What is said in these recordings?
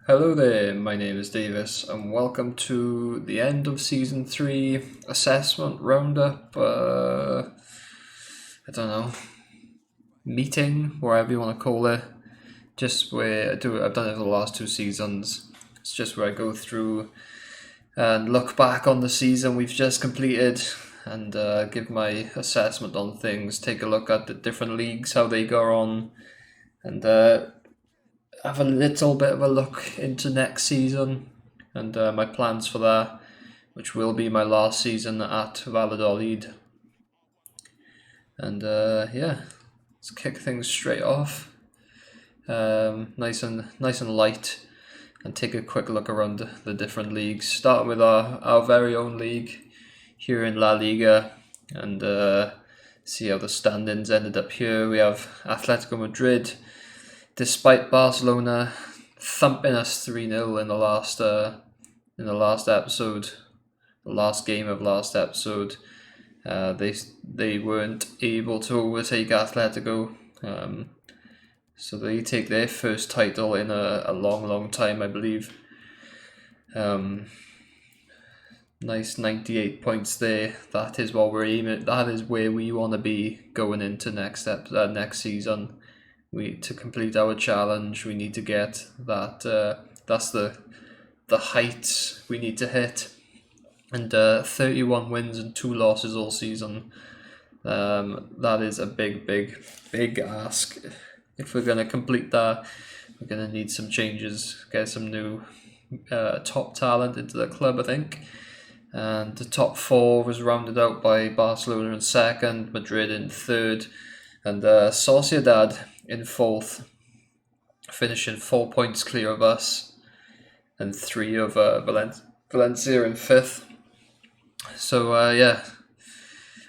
Hello there, my name is Davis, and welcome to the end of Season 3 assessment roundup. I don't know, meeting, whatever you want to call it. Just where I've done it for the last two seasons. It's just where I go through and look back on the season we've just completed and give my assessment on things, take a look at the different leagues, how they go on, and have a little bit of a look into next season and my plans for that, which will be my last season at Valladolid. And let's kick things straight off. Nice and light, and take a quick look around the different leagues. Starting with our very own league here in La Liga, and see how the standings ended up here. We have Atletico Madrid, despite Barcelona thumping us 3-0 in the last episode, the last game of last episode. They weren't able to overtake Atletico, so they take their first title in a long time, I believe. Nice 98 points there. That is what we're aiming. That is where we want to be going into next season. To complete our challenge, we need to get that. That's the heights we need to hit. And 31 wins and 2 losses all season. That is a big ask. If we're going to complete that, we're going to need some changes, get some new top talent into the club, I think. And the top 4 was rounded out by Barcelona in second, Madrid in third, and Sociedad in 4th, finishing 4 points clear of us, and 3 of Valencia in 5th. So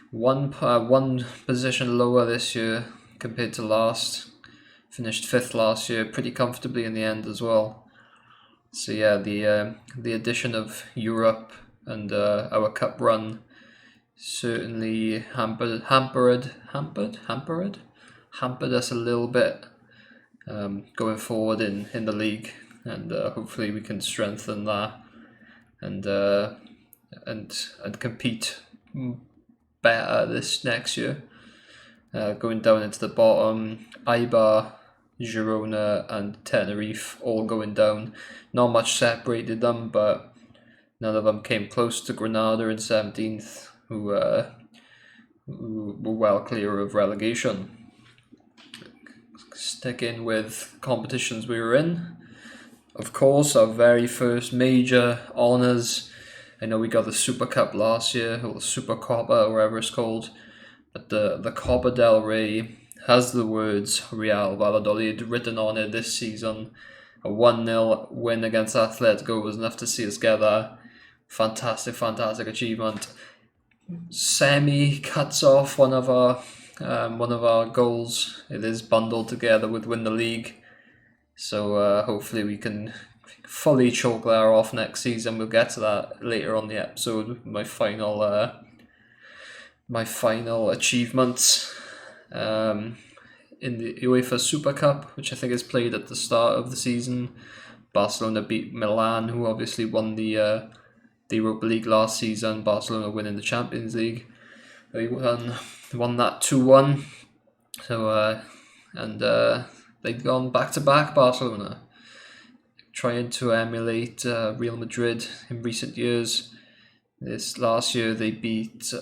one position lower this year compared to last. Finished 5th last year, pretty comfortably in the end as well. So yeah, the addition of Europe and our cup run certainly hampered us a little bit going forward in the league, and hopefully we can strengthen that and compete better this next year. Going down into the bottom, Eibar, Girona and Tenerife all going down. Not much separated them, but none of them came close to Granada in 17th, who were well clear of relegation. Sticking with competitions we were in, of course, our very first major honours. I know we got the Super Cup last year, or the Super Copa, or whatever it's called, but the Copa del Rey has the words Real Valladolid written on it this season. A 1-0 win against Atletico was enough to see us get that. Fantastic achievement. Semi cuts off one of our goals. It is bundled together with win the league, so hopefully we can fully choke that off next season. We'll get to that later on the episode. My final achievements in the UEFA Super Cup, which I think is played at the start of the season. Barcelona beat Milan, who obviously won the Europa League last season. Barcelona winning the Champions League. They won that 2-1. So they've gone back to back, Barcelona, trying to emulate Real Madrid in recent years. This last year they beat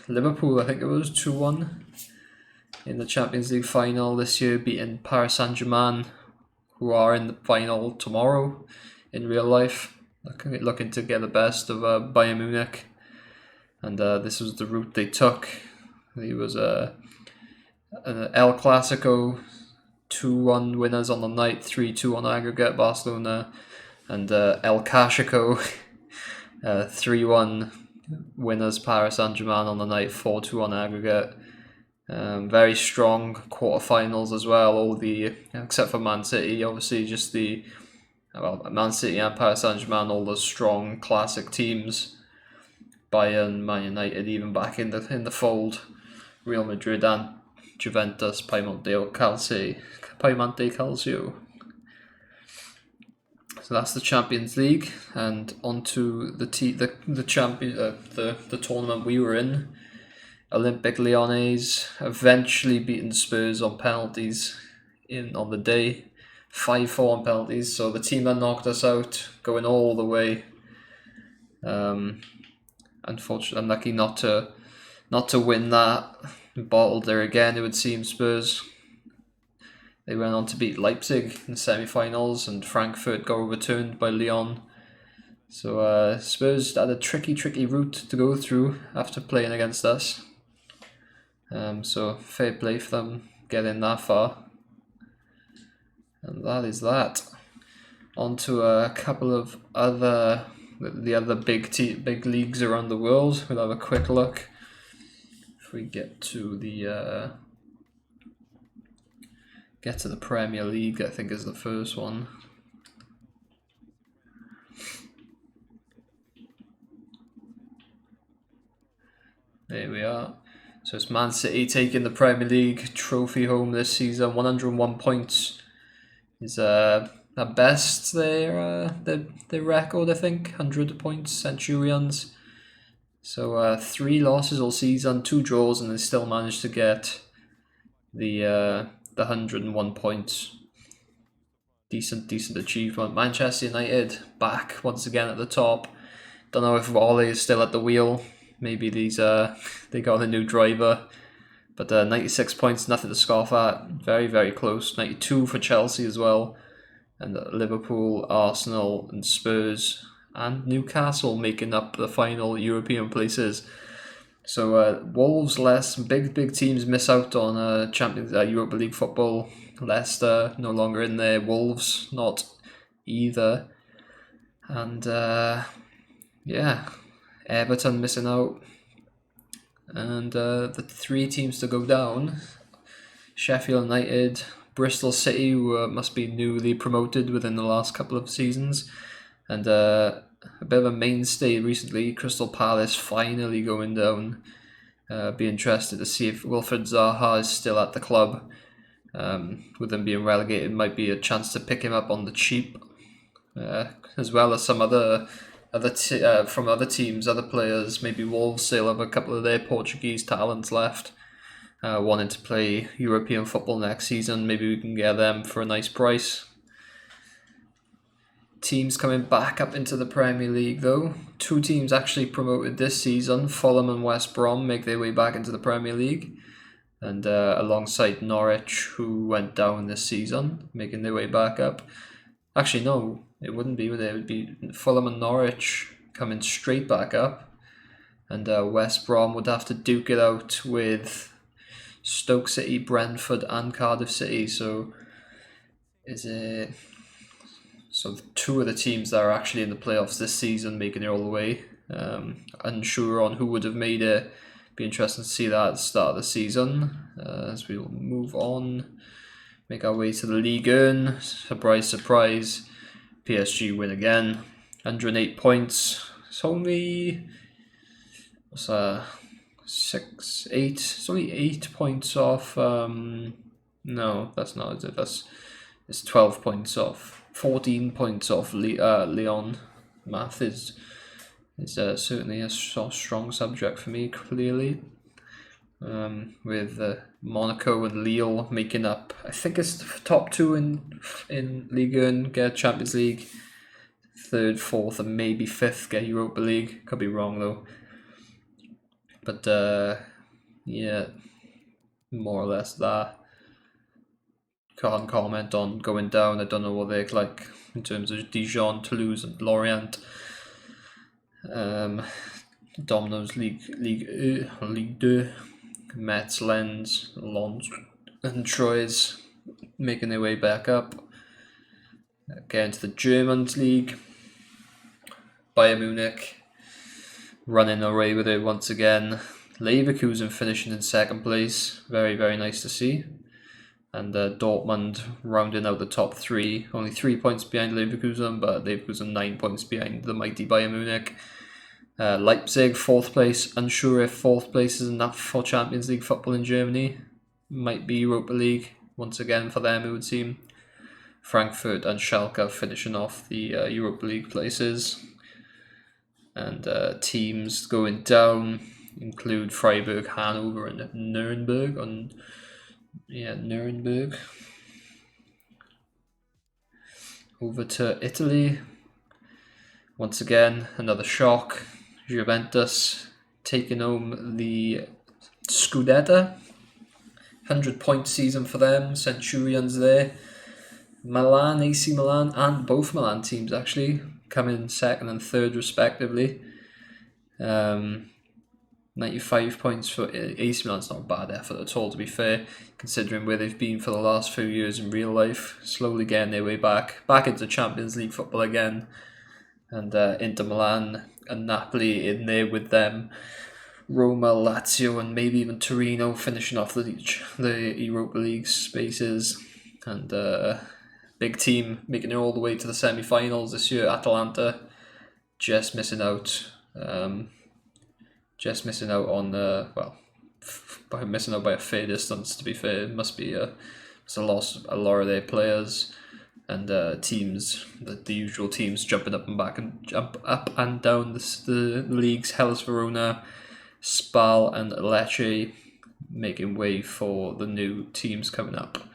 Liverpool, I think it was 2-1 in the Champions League final. This year beating Paris Saint-Germain, who are in the final tomorrow in real life. Looking to get the best of Bayern Munich, and this was the route they took. It was an El Clasico 2-1 winners on the night, 3-2 on aggregate Barcelona, and El Clasico 3-1 winners Paris Saint-Germain on the night, 4-2 on aggregate. Very strong quarterfinals as well. All except for Man City, obviously just Man City and Paris Saint-Germain, all the strong classic teams. Bayern, Man United, even back in the fold. Real Madrid and Juventus, Piemonte Calcio. So that's the Champions League, and onto the tournament we were in. Olympic Lyonnais eventually beaten Spurs on penalties on the day, 5-4 on penalties. So the team that knocked us out, going all the way. Unfortunately, unlucky not to win that. Bottled there again, it would seem. Spurs. They went on to beat Leipzig in the semi-finals, and Frankfurt got overturned by Lyon. So Spurs had a tricky route to go through after playing against us. So fair play for them getting that far. And that is that. On to a couple of other big leagues around the world. We'll have a quick look. If we get to the Premier League, I think is the first one. There we are. So it's Man City taking the Premier League trophy home this season. 101 points is at best their record, I think. 100 points, Centurions. So 3 losses all season, 2 draws, and they still managed to get the 101 points. Decent achievement. Manchester United back once again at the top. Don't know if Ole is still at the wheel. Maybe they got a new driver. But 96 points, nothing to scoff at. Very, very close. 92 for Chelsea as well. And Liverpool, Arsenal and Spurs and Newcastle making up the final European places. So Wolves, less big teams miss out on Europa League football. Leicester no longer in there. Wolves not either. And Everton missing out. And the 3 teams to go down: Sheffield United, Bristol City, who must be newly promoted within the last couple of seasons, and a bit of a mainstay recently, Crystal Palace finally going down. Be interested to see if Wilfred Zaha is still at the club. With them being relegated, might be a chance to pick him up on the cheap, as well as some from other teams, other players. Maybe Wolves still have a couple of their Portuguese talents left, wanting to play European football next season. Maybe we can get them for a nice price. Teams coming back up into the Premier League though. 2 teams actually promoted this season. Fulham and West Brom make their way back into the Premier League. And alongside Norwich, who went down this season, making their way back up. Actually, no, it wouldn't be. It would be Fulham and Norwich coming straight back up. And West Brom would have to duke it out with Stoke City, Brentford and Cardiff City. So the 2 of the teams that are actually in the playoffs this season making it all the way. Unsure on who would have made it. Be interesting to see that at the start of the season. As we'll move on, make our way to the Ligue 1. Surprise, PSG win again. 108 points. It's only it's only 8 points off. No, that's not it. It's 12 points off. 14 points off Lyon. Math is certainly a strong subject for me, clearly. With Monaco and Lille making up, I think it's the top 2 in Ligue 1 get Champions League. 3rd, 4th, and maybe 5th get Europa League. Could be wrong though. But more or less that. Can't comment on going down. I don't know what they're like in terms of Dijon, Toulouse, and Lorient. Domino's Ligue 2, Metz, Lens, Lens, and Troyes making their way back up. Getting to the German league, Bayern Munich running away with it once again. Leverkusen finishing in 2nd place, very, very nice to see. And Dortmund rounding out the top 3, only 3 points behind Leverkusen, but Leverkusen 9 points behind the mighty Bayern Munich. Leipzig 4th place, unsure if 4th place is enough for Champions League football in Germany. Might be Europa League once again for them, it would seem. Frankfurt and Schalke finishing off the Europa League places. And teams going down include Freiburg, Hanover, and Nuremberg. Nuremberg. Over to Italy. Once again, another shock. Juventus taking home the Scudetto. 100-point season for them. Centurions there. Milan, AC Milan, and both Milan teams actually come in second and third respectively. 95 points for AC Milan's not a bad effort at all, to be fair, considering where they've been for the last few years in real life. Slowly getting their way back into Champions League football again. And Inter Milan and Napoli in there with them. Roma, Lazio, and maybe even Torino finishing off the Europa League spaces. And big team making it all the way to the semi-finals this year. Atalanta just missing out. Missing out by a fair distance. To be fair, it must be it's a loss. A lot of their players and teams, the usual teams, jumping up and down the leagues. Hellas Verona, Spal, and Lecce making way for the new teams coming up.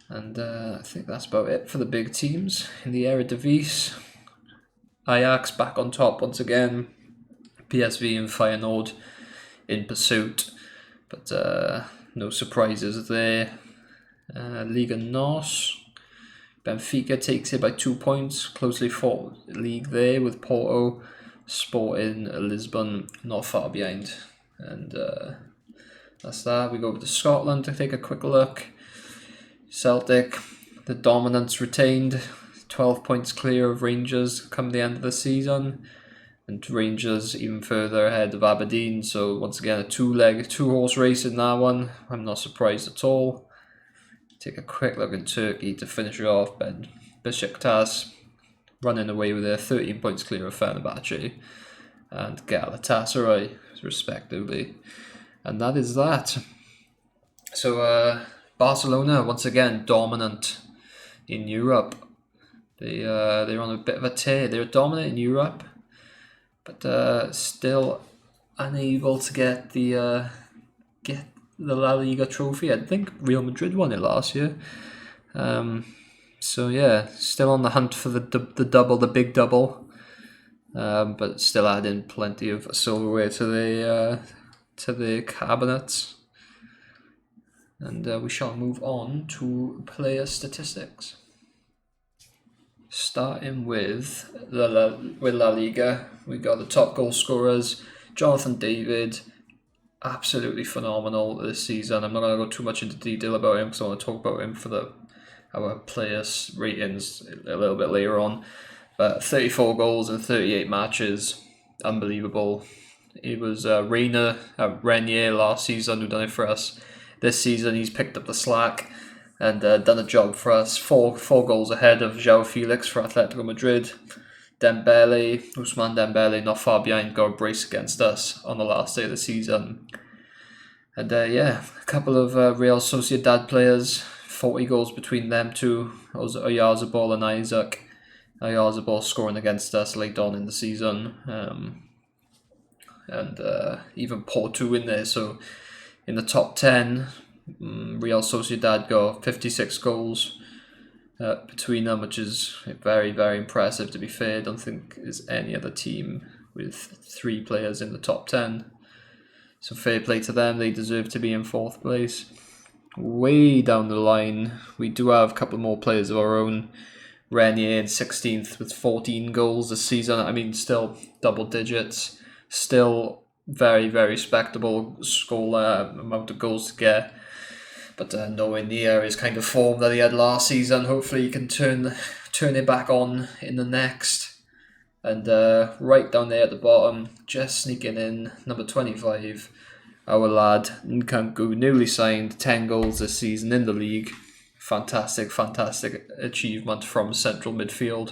And I think that's about it for the big teams in the Eredivisie. Ajax back on top once again. PSV and Feyenoord in pursuit, but no surprises there. Liga NOS. Benfica takes it by 2 points. Closely fought league there with Porto, Sporting, Lisbon not far behind. And that's that. We go over to Scotland to take a quick look. Celtic, the dominance retained. 12 points clear of Rangers come the end of the season. And Rangers even further ahead of Aberdeen. So once again, a two-horse race in that one. I'm not surprised at all. Take a quick look in Turkey to finish it off. Besiktas running away with their 13 points clear of Fenerbahce and Galatasaray, respectively. And that is that. So Barcelona, once again, dominant in Europe. They're on a bit of a tear. They're dominant in Europe, but still unable to get the La Liga trophy. I think Real Madrid won it last year. So yeah, still on the hunt for the double, the big double, but still adding plenty of silverware to the cabinets. And we shall move on to player statistics. Starting with La Liga, we got the top goal scorers. Jonathan David, absolutely phenomenal this season. I'm not going to go too much into detail about him because I want to talk about him for our players' ratings a little bit later on. But 34 goals in 38 matches, unbelievable. It was Renier last season who done it for us. This season he's picked up the slack and done a job for us. Four goals ahead of João Felix for Atletico Madrid. Ousmane Dembele, not far behind, got a brace against us on the last day of the season. And a couple of Real Sociedad players, 40 goals between them two. Oyarzabal and Isaac. Oyarzabal scoring against us late on in the season. And even Porto in there. So in the top 10, Real Sociedad got 56 goals between them, which is very, very impressive, to be fair. I don't think there's any other team with 3 players in the top 10. So fair play to them. They deserve to be in 4th place. Way down the line, we do have a couple more players of our own. Renier in 16th with 14 goals this season. I mean, still double digits. Still very, very respectable amount of goals to get. But nowhere near his kind of form that he had last season. Hopefully he can turn it back on in the next. And right down there at the bottom, just sneaking in, number 25, our lad Nkunku, newly signed, 10 goals this season in the league. Fantastic achievement from central midfield.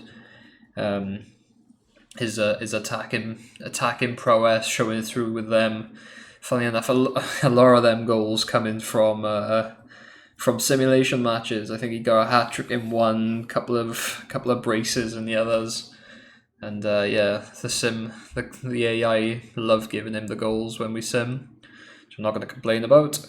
His attacking prowess showing through with them. Funny enough, a lot of them goals coming from from simulation matches. I think he got a hat trick in one, couple of braces in the others. And yeah, the AI love giving him the goals when we sim, which I'm not going to complain about.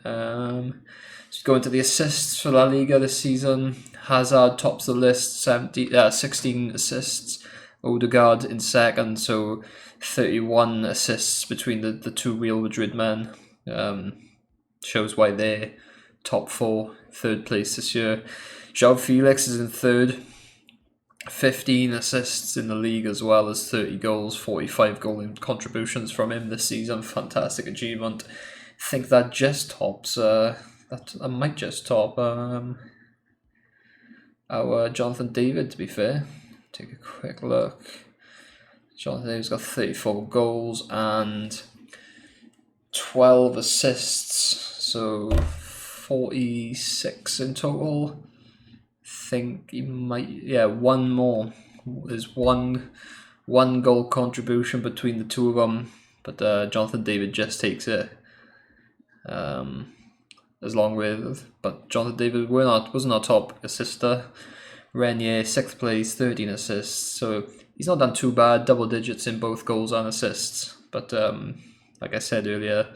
Just going to the assists for La Liga this season. Hazard tops the list, 16 assists. Odegaard in second, so 31 assists between the two Real Madrid men. Shows why they're top four, third place this year. João Felix is in third. 15 assists in the league as well as 30 goals, 45 goal contributions from him this season. Fantastic achievement. I think that just tops, that might just top our Jonathan David, to be fair. Take a quick look. Jonathan David's got 34 goals and 12 assists, so 46 in total. Think he might, one more. There's one goal contribution between the two of them, but Jonathan David just takes it. But Jonathan David wasn't our top assister. Renier 6th place, 13 assists, so he's not done too bad, double digits in both goals and assists, but like I said earlier,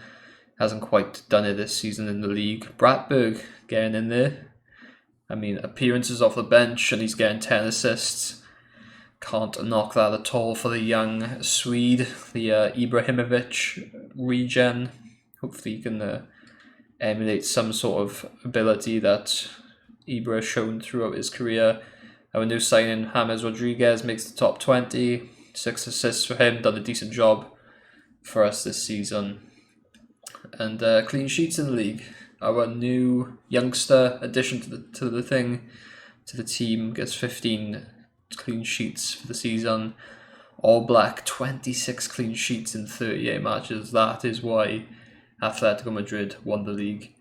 hasn't quite done it this season in the league. Bratberg getting in there. I mean, appearances off the bench, and he's getting 10 assists. Can't knock that at all for the young Swede, the Ibrahimovic regen. Hopefully he can emulate some sort of ability that Ibra has shown throughout his career. Our new signing, James Rodriguez, makes the top 20. 6 assists for him, done a decent job for us this season. And clean sheets in the league. Our new youngster addition to the team gets 15 clean sheets for the season. All Black, 26 clean sheets in 38 matches. That is why Atletico Madrid won the league.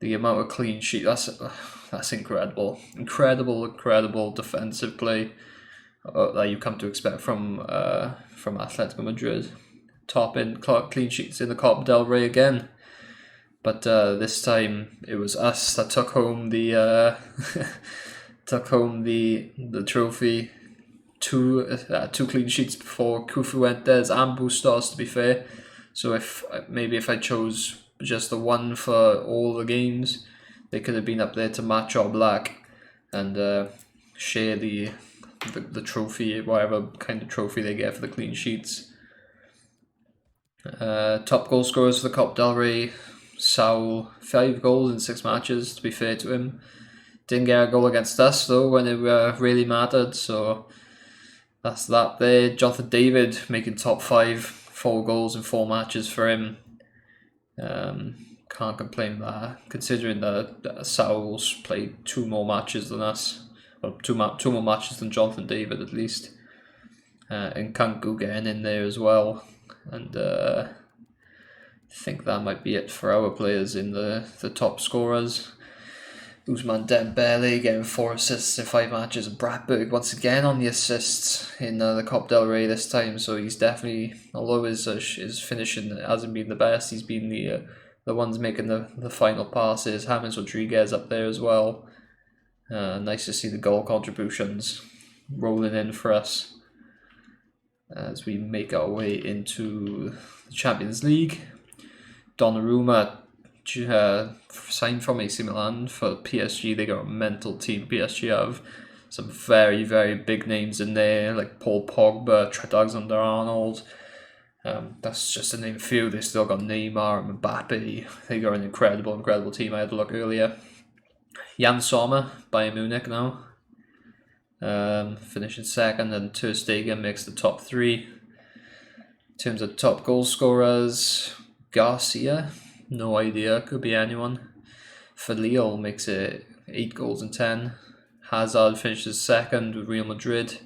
The amount of clean sheets, that's incredible. Incredible defensive play that you come to expect from Atletico Madrid. Top in clean sheets in the Copa del Rey again. But this time it was us that took home the trophy. Two clean sheets before Cifuentes and Bustos, to be fair. So if I chose just the one for all the games, they could have been up there to match our Black and share the trophy, whatever kind of trophy they get for the clean sheets. Top goal scorers for the Copa del Rey. Saul, 5 goals in 6 matches, to be fair to him. Didn't get a goal against us though when it really mattered, so that's that there. Jonathan David making top 5, 4 goals in 4 matches for him. Can't complain that, considering that Saul's played 2 more matches than us. Well, two more matches than Jonathan David at least. And Kanku getting in there as well. And I think that might be it for our players in the top scorers. Ousmane Dembele getting 4 assists in 5 matches. And Bratberg once again on the assists in the Copa del Rey this time. So he's definitely, although his finishing hasn't been the best, he's been the ones making the final passes. James Rodriguez up there as well. Nice to see the goal contributions rolling in for us as we make our way into the Champions League. Donnarumma signed from AC Milan for PSG. They got a mental team. PSG have some very, very big names in there, like Paul Pogba, Trent Alexander-Arnold. That's just to name a few. They still got Neymar and Mbappe. They got an incredible team. I had a look earlier. Jan Sommer, Bayern Munich now. Finishing second, and Ter Stegen makes the top 3. In terms of top goal scorers, Garcia, no idea, could be anyone. For Lille makes it 8 goals and 10. Hazard finishes second with Real Madrid,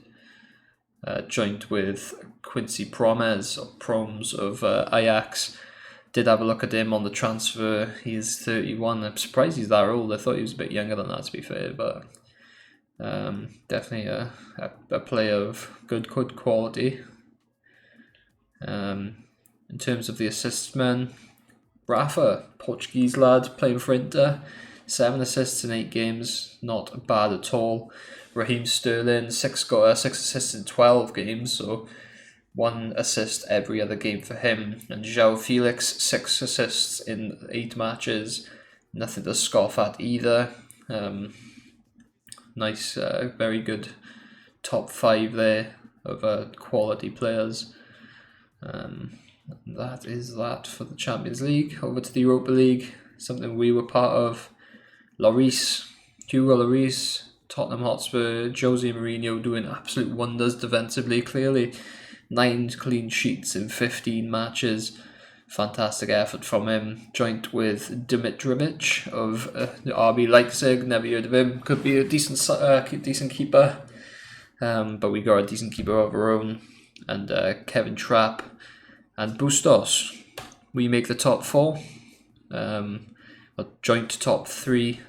joint with Quincy Promes of Ajax. Did have a look at him on the transfer. He's 31. I'm surprised he's that old. I thought he was a bit younger than that, to be fair, but definitely a player of good quality. In terms of the assist men, Rafa, Portuguese lad playing for Inter, 7 assists in 8 games, not bad at all. Raheem Sterling, 6 assists in 12 games, so 1 assist every other game for him. And João Felix, 6 assists in 8 matches, nothing to scoff at either. Nice, very good top 5 there of quality players. That is that for the Champions League. Over to the Europa League, something we were part of. Hugo Lloris, Tottenham Hotspur, Jose Mourinho doing absolute wonders defensively, clearly. 9 clean sheets in 15 matches. Fantastic effort from him. Joint with Dimitrovic of RB Leipzig. Never heard of him. Could be a decent keeper. But we got a decent keeper of our own. And Kevin Trapp and Bustos. We make the top 4. A joint top 3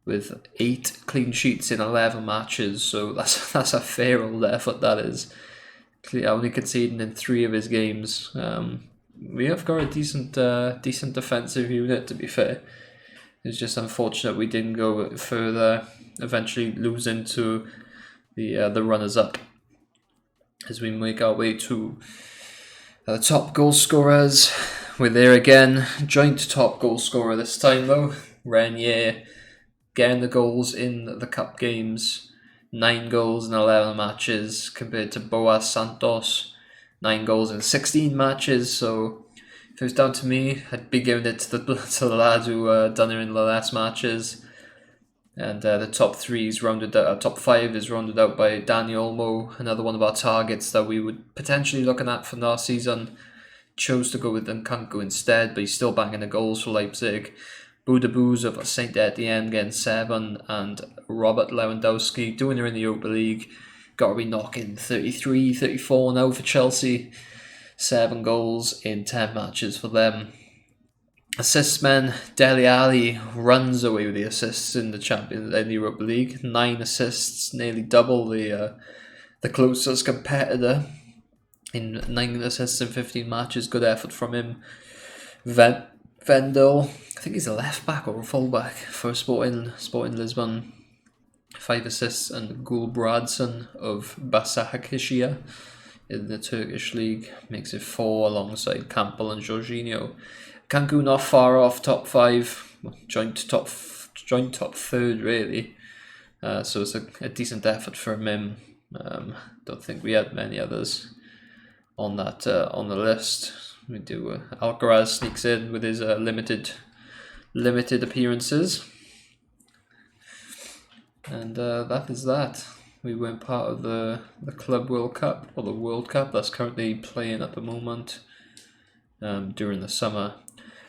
with 8 clean sheets in 11 matches. So that's a fair old effort, that is. Only conceding in 3 of his games. We have got a decent defensive unit, to be fair. It's just unfortunate we didn't go further, eventually losing to the runners-up. As we make our way to the top goal scorers, we're there again. Joint top goal scorer this time though. Renier getting the goals in the cup games. 9 goals in 11 matches compared to Boas Santos. 9 goals in 16 matches. So if it was down to me, I'd be giving it to the lad who done it in the last matches. And the top 3 is rounded out. Top 5 is rounded out by Dani Olmo, another one of our targets that we would potentially looking at for last season. Chose to go with Nkunku instead, but he's still banging the goals for Leipzig. Boudebouz of Saint Etienne getting 7, and Robert Lewandowski doing it in the Europa League. Got to be knocking 33, 34 now for Chelsea. 7 goals in 10 matches for them. Assists men, Dele Alli runs away with the assists in the Europa League. 9 assists, nearly double the closest competitor. In 9 assists in 15 matches, good effort from him. Vendel, I think he's a left back or a full back for Sporting Lisbon. 5 assists, and Gulbradson of Başakşehir in the Turkish league makes it 4 alongside Campbell and Jorginho. Nkunku not far off top 5, joint top 3rd really. So it's a decent effort from him. Don't think we had many others on that on the list. We do. Alcaraz sneaks in with his limited appearances, and that is that. We weren't part of the Club World Cup or the World Cup that's currently playing at the moment during the summer,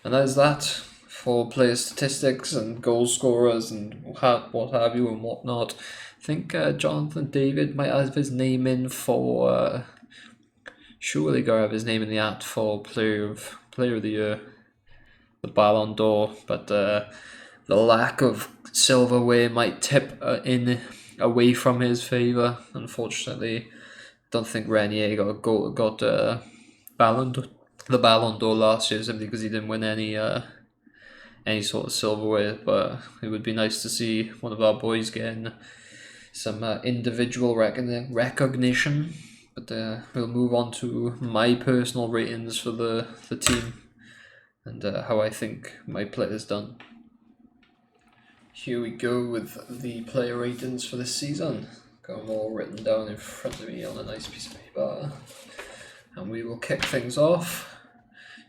and that is that for player statistics and goal scorers and what have you and whatnot. I think Jonathan David might have his name in for. Surely gotta have his name in the hat for player of the year, the Ballon d'Or, but the lack of silverware might tip in away from his favour. Unfortunately, don't think Renier got the Ballon d'Or last year simply because he didn't win any sort of silverware. But it would be nice to see one of our boys getting some individual recognition. But we'll move on to my personal ratings for the team and how I think my player's done. Here we go with the player ratings for this season. Got them all written down in front of me on a nice piece of paper. And we will kick things off.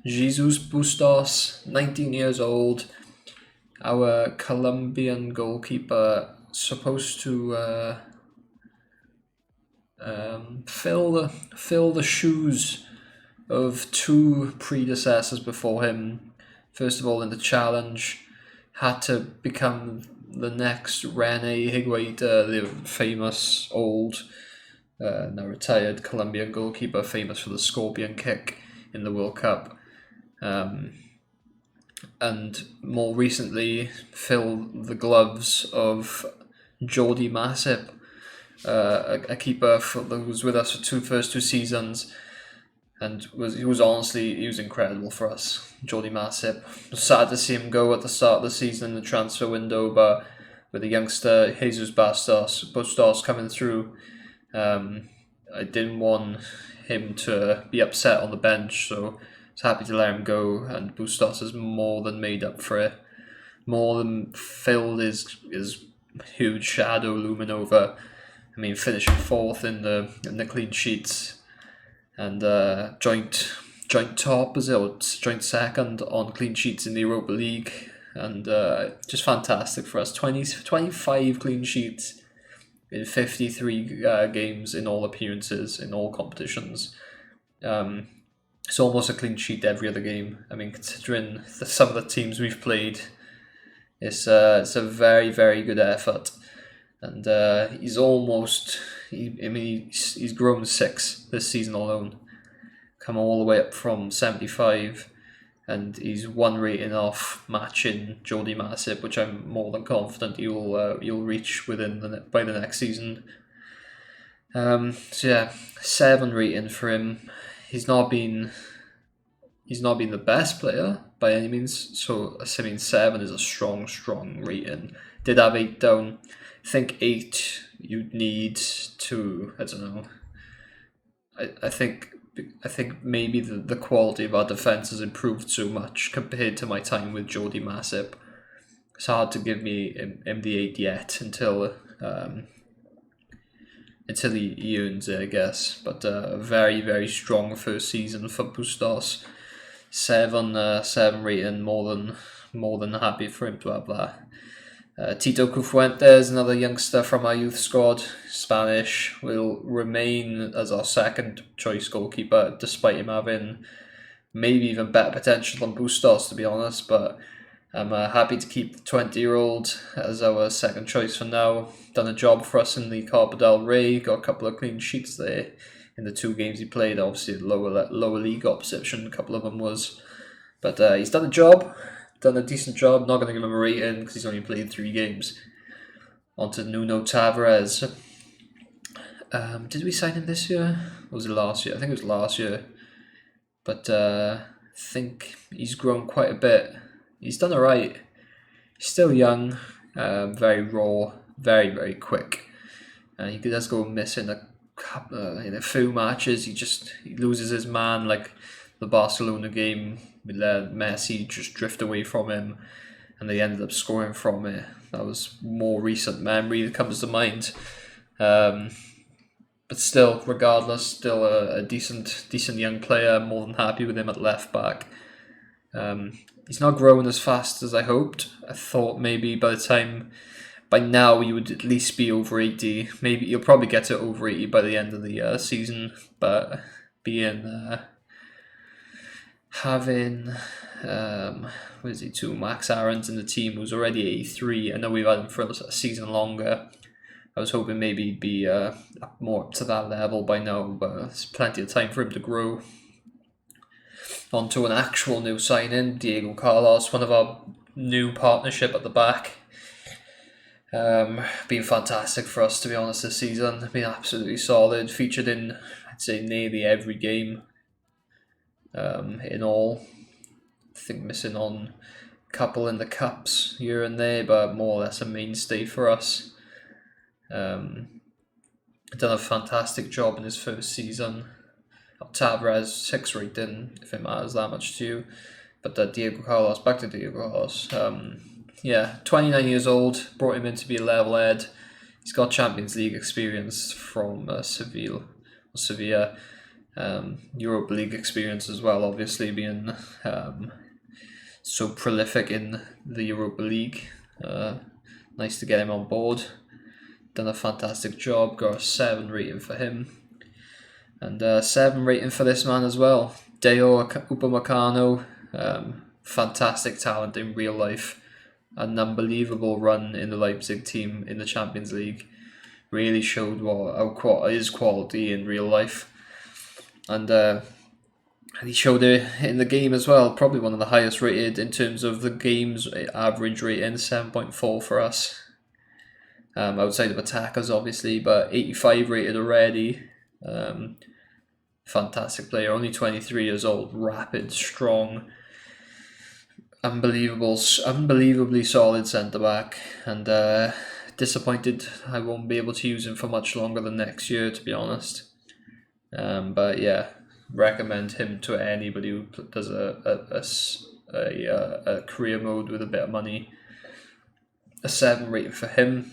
Jesus Bustos, 19 years old. Our Colombian goalkeeper, supposed to fill the shoes of 2 predecessors before him. First of all, in the challenge, had to become the next René Higuita, the famous old, now retired Colombian goalkeeper, famous for the scorpion kick in the World Cup. And more recently, fill the gloves of Jordi Masip, a keeper who was with us for first two seasons, and he was incredible for us. Jordi Masip. Sad to see him go at the start of the season in the transfer window, but with the youngster Jesus Bustos coming through, I didn't want him to be upset on the bench, so I was happy to let him go, and Bustos has more than made up for it. More than filled his huge shadow looming over. I mean, finishing fourth in the clean sheets, and joint top is it, or joint second on clean sheets in the Europa League, and just fantastic for us. 25 clean sheets in 53 games in all appearances in all competitions. It's almost a clean sheet every other game. I mean, considering some of the teams we've played, it's a very, very good effort. And he's grown 6 this season alone. Come all the way up from 75, and he's 1 rating off matching Jordi Masip, which I'm more than confident he'll reach by the next season. So yeah, 7 rating for him. He's not been the best player by any means, so I mean 7 is a strong rating. Did have 8 down. I think 8 you'd need to, I don't know. I think maybe the quality of our defence has improved so much compared to my time with Jordi Masip. It's hard to give me him the 8 yet until he earns it, I guess. But a very, very strong first season for Bustos. 7 rating, more than happy for him to have that. Tito Cifuentes, another youngster from our youth squad, Spanish, will remain as our second choice goalkeeper, despite him having maybe even better potential than Bustos, to be honest. But I'm happy to keep the 20-year-old as our second choice for now. Done a job for us in the Copa del Rey, got a couple of clean sheets there in the 2 games he played. Obviously, lower league opposition, a couple of them was. But he's done a decent job. Not going to give him a rating because he's only played 3 games. On to Nuno Tavares. Did we sign him this year? Or was it last year? I think it was last year. But I think he's grown quite a bit. He's done alright. He's still young, very raw, very, very quick. And he does go missing in a few matches. He loses his man, like the Barcelona game. We let Messi just drift away from him, and they ended up scoring from it. That was more recent memory that comes to mind. But still, regardless, still a decent young player. More than happy with him at left back. He's not growing as fast as I hoped. I thought maybe by now he would at least be over 80. Maybe he'll probably get to over 80 by the end of the season. But having Max Aarons in the team, who's already 83. I know we've had him for a season longer. I was hoping maybe he'd be more up to that level by now, but there's plenty of time for him to grow. On to an actual new signing, Diego Carlos, one of our new partnership at the back. Been fantastic for us, to be honest, this season. Been absolutely solid. Featured in, I'd say, nearly every game. In all, I think missing on a couple in the cups here and there, but more or less a mainstay for us. Done a fantastic job in his first season. Tavares 6 rating, if it matters that much to you. But Diego Carlos, back to Diego Carlos. 29 years old, brought him in to be a level head. He's got Champions League experience from Sevilla. Europa League experience as well, obviously being so prolific in the Europa League. Nice to get him on board. Done a fantastic job, got a 7 rating for him. And 7 rating for this man as well. Deo Upamecano, fantastic talent in real life. An unbelievable run in the Leipzig team in the Champions League. Really showed his quality in real life. And he showed it in the game as well. Probably one of the highest rated in terms of the game's average rating, 7.4 for us. Outside of attackers, obviously, but 85 rated already. fantastic player, only 23 years old, rapid, strong, unbelievably solid centre back, and disappointed I won't be able to use him for much longer than next year, to be honest. But yeah, recommend him to anybody who does a career mode with a bit of money. A 7 rating for him.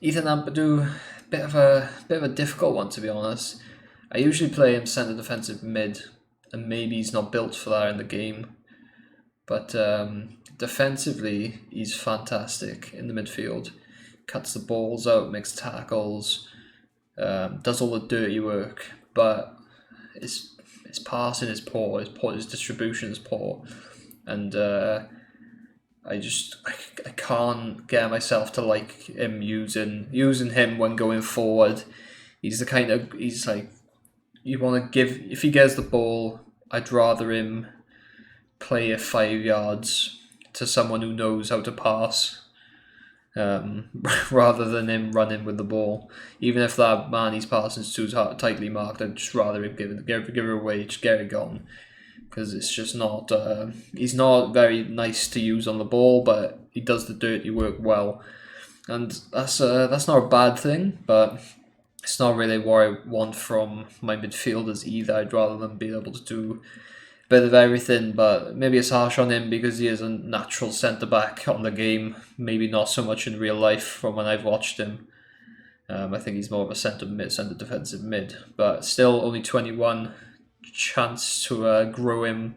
Ethan Ampadu, bit of a difficult one, to be honest. I usually play him centre defensive mid, and maybe he's not built for that in the game. But defensively, he's fantastic in the midfield. Cuts the balls out, makes tackles, does all the dirty work. But his passing is poor. His distribution is poor, and I can't get myself to like him using him when going forward. He's like, you want to give, if he gets the ball, I'd rather him play it 5 yards to someone who knows how to pass, rather than him running with the ball. Even if that man he's passing is too tightly marked, I'd just rather him give it away, just get it gone. Because it's just not, he's not very nice to use on the ball, but he does the dirty work well. And that's not a bad thing, but it's not really what I want from my midfielders either. I'd rather them be able to do a bit of everything, but maybe it's harsh on him because he is a natural centre-back on the game. Maybe not so much in real life from when I've watched him. I think he's more of a centre defensive mid, but still only 21. Chance to grow him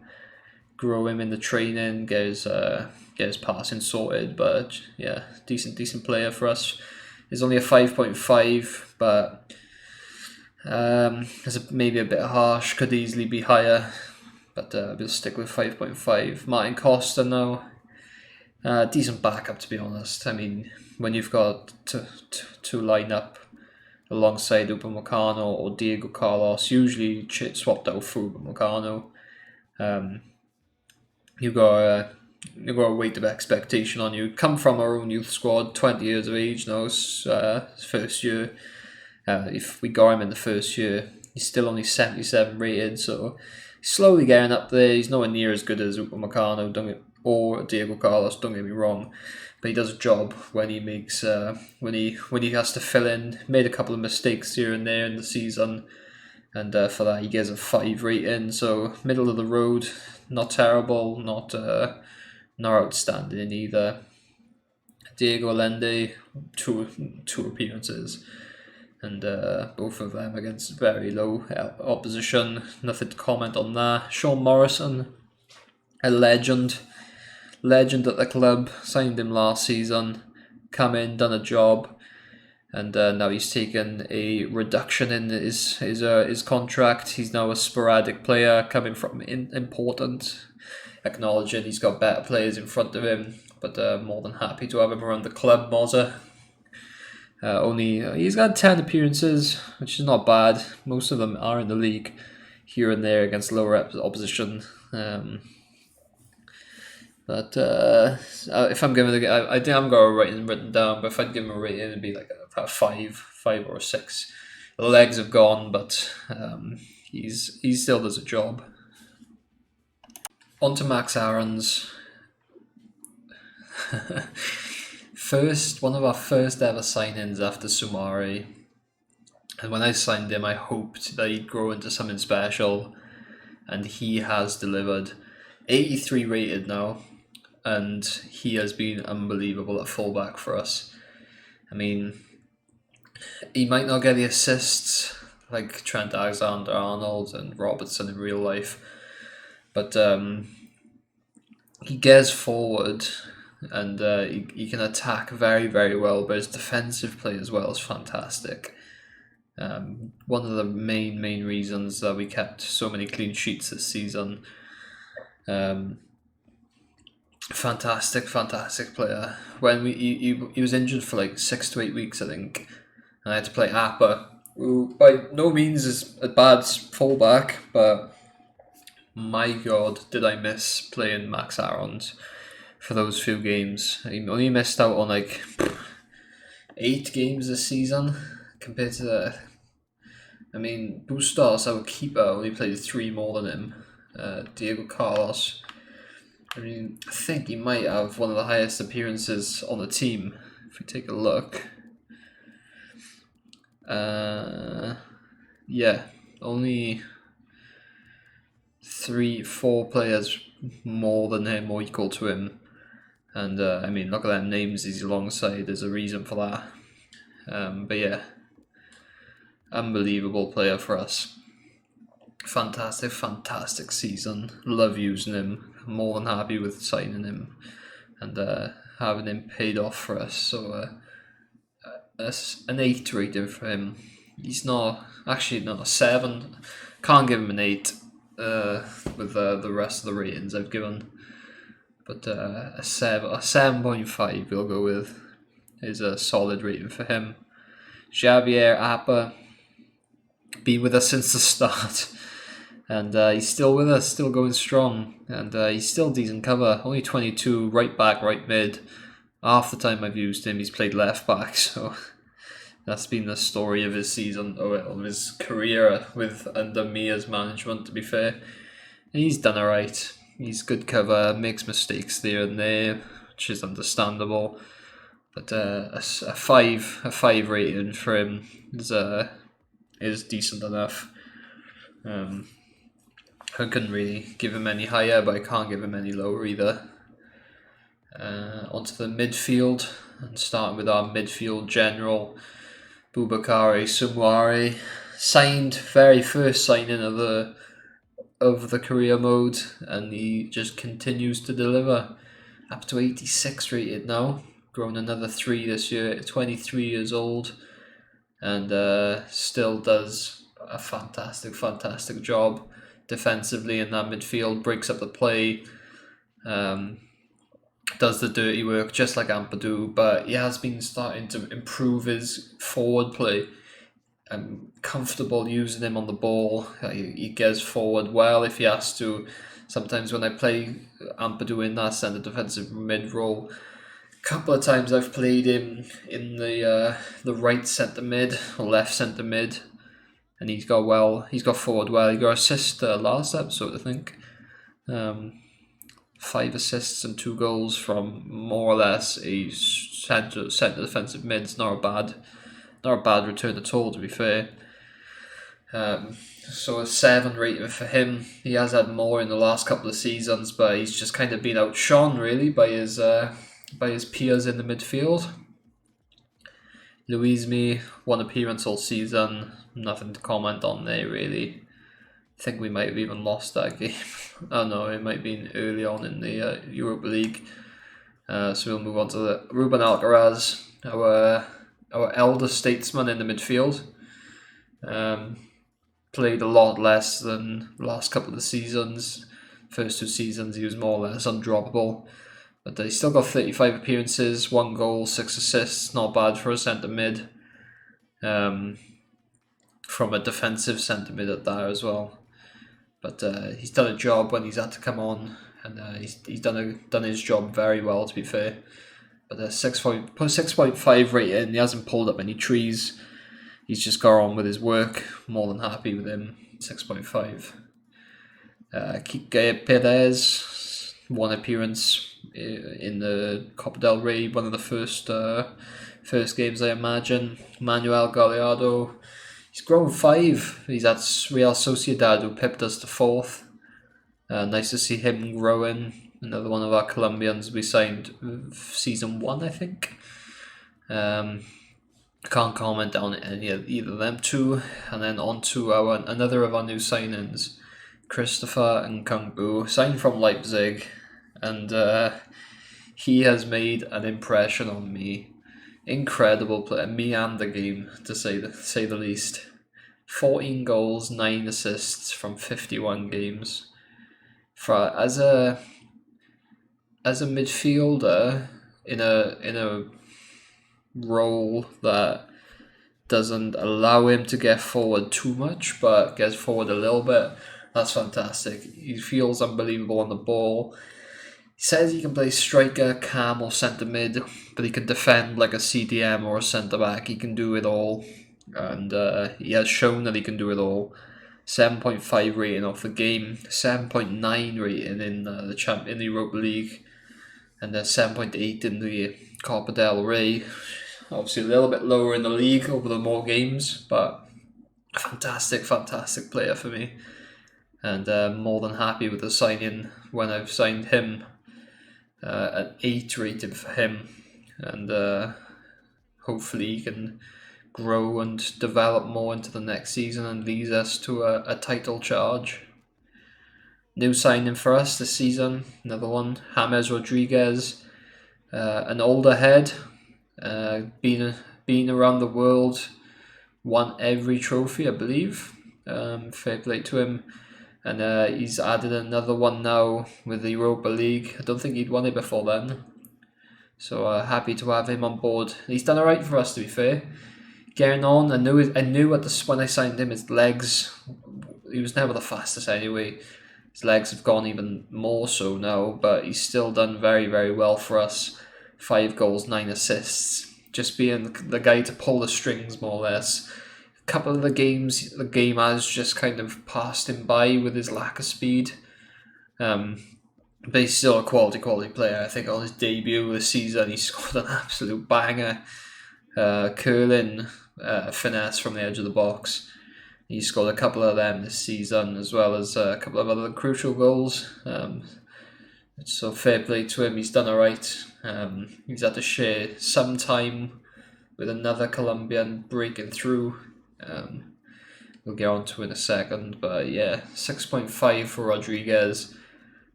in the training, get his passing sorted. But yeah, decent player for us. He's only a 5.5, but maybe a bit harsh. Could easily be higher, but we'll stick with 5.5. Martin Costa now, decent backup, to be honest. I mean, when you've got to line up alongside Upamecano or Diego Carlos, usually swapped out for Upamecano. You've got a weight of expectation on you. Come from our own youth squad, 20 years of age now, first year. If we got him in the first year, he's still only 77 rated, so he's slowly getting up there. He's nowhere near as good as Upamecano or Diego Carlos, don't get me wrong. But he does a job when he makes when he has to fill in. Made a couple of mistakes here and there in the season, and for that he gets a 5 rating. So middle of the road, not terrible, not outstanding either. Diego Allende, two appearances, and both of them against very low opposition. Nothing to comment on that. Sean Morrison, a legend at the club, signed him last season, come in, done a job, and now he's taken a reduction in his contract. He's now a sporadic player coming from important, acknowledging he's got better players in front of him, but more than happy to have him around the club. Moza, he's got 10 appearances, which is not bad. Most of them are in the league, here and there against lower opposition. But if I'm giving I think I'm got a rating written down, but if I'd give him a rating, it'd be like a 5 or a 6. The legs have gone, but he still does a job. On to Max Aarons. One of our first ever signings after Sumari. And when I signed him, I hoped that he'd grow into something special, and he has delivered. 83 rated now, and he has been unbelievable at fullback for us. I mean, he might not get the assists like Trent Alexander-Arnold and Robertson in real life, but he gets forward, and he can attack very, very well, but his defensive play as well is fantastic. One of the main reasons that we kept so many clean sheets this season. Fantastic player. When he was injured for like 6 to 8 weeks, I think, and I had to play Appa, who by no means is a bad fullback, but my God, did I miss playing Max Aarons for those few games. He only missed out on like 8 games this season compared to I mean, Bustos, our keeper, only played 3 more than him. Diego Carlos, I mean, I think he might have one of the highest appearances on the team. If we take a look. Yeah, only 4 players more than him or equal to him. And I mean, look at them names he's alongside. There's a reason for that. But yeah, unbelievable player for us. Fantastic season. Love using him. More than happy with signing him and having him paid off for us. So an 8 rating for him. He's not actually not a 7. Can't give him an 8 with the rest of the ratings I've given. But a 7.5 we'll go with is a solid rating for him. Javier Apa, been with us since the start, and he's still with us, still going strong, and he's still decent cover. Only 22, right back, right mid. Half the time I've used him, he's played left back, so that's been the story of his season, or of his career with under Mia's management, to be fair. And he's done alright. He's good cover, makes mistakes there and there, which is understandable. But a 5 rating for him is decent enough. I couldn't really give him any higher, but I can't give him any lower either. Onto the midfield, and starting with our midfield general, Boubakary Soumaré, signed very first signing of the career mode, and he just continues to deliver. Up to 86 rated now, grown another 3 this year, 23 years old, and still does a fantastic job defensively in that midfield, breaks up the play, does the dirty work just like Ampadu, but he has been starting to improve his forward play. I'm comfortable using him on the ball. He gets forward well if he has to. Sometimes when I play Ampadu in that centre defensive mid role, a couple of times I've played him in the right centre mid or left centre mid, and he's got forward well. He got assist last episode, I think. 5 assists and 2 goals from more or less a centre defensive mid. It's not a bad return at all, to be fair. So a 7 rating for him. He has had more in the last couple of seasons, but he's just kind of been outshone really by his peers in the midfield. Luismi, 1 appearance all season. Nothing to comment on there really. I think we might have even lost that game. Oh no, it might have been early on in the Europa League. So we'll move on to Ruben Alcaraz, our elder statesman in the midfield. Played a lot less than the last couple of seasons. First 2 seasons he was more or less undroppable. But he still got 35 appearances, 1 goal, 6 assists. Not bad for a centre mid. From a defensive centre mid at that as well. But he's done a job when he's had to come on, and he's done his job very well, to be fair. But 6.5 rating, he hasn't pulled up any trees. He's just got on with his work. More than happy with him. 6.5. Kike Perez, 1 appearance in the Copa del Rey, one of the first games, I imagine. Manuel Gallardo, he's grown 5. He's at Real Sociedad, who pipped us to 4th. Nice to see him growing. Another one of our Colombians we signed season 1, I think. Can't comment on either of them 2. And then on to another of our new signings, Christopher Nkunku, signed from Leipzig, and he has made an impression on me. Incredible player, me and the game, to say the least. 14 goals, 9 assists from 51 games. As a midfielder in a role that doesn't allow him to get forward too much, but gets forward a little bit, that's fantastic. He feels unbelievable on the ball. He says he can play striker, cam or centre mid, but he can defend like a CDM or a centre back. He can do it all. and he has shown that he can do it all. 7.5 rating off the game, 7.9 rating in in the Europa League, and then 7.8 in the Copa del Rey. Obviously a little bit lower in the league over the more games, but fantastic player for me. And more than happy with the signing when I've signed him. An 8 rating for him, and hopefully he can grow and develop more into the next season and leads us to a title charge. New signing for us this season, another one, James Rodriguez, an older head, been around the world, won every trophy, I believe. Fair play to him. And he's added another one now with the Europa League. I don't think he'd won it before then. So happy to have him on board. He's done alright for us, to be fair. Getting on, I knew when I signed him, his legs, he was never the fastest anyway. His legs have gone even more so now, but he's still done very, very well for us. 5 goals, 9 assists. Just being the guy to pull the strings, more or less. Couple of the games, the game has just kind of passed him by with his lack of speed. But he's still a quality player. I think on his debut this season, he scored an absolute banger. Curling finesse from the edge of the box. He scored a couple of them this season, as well as a couple of other crucial goals. So fair play to him. He's done alright. He's had to share some time with another Colombian breaking through. We'll get on to in a second, but yeah, 6.5 for Rodriguez.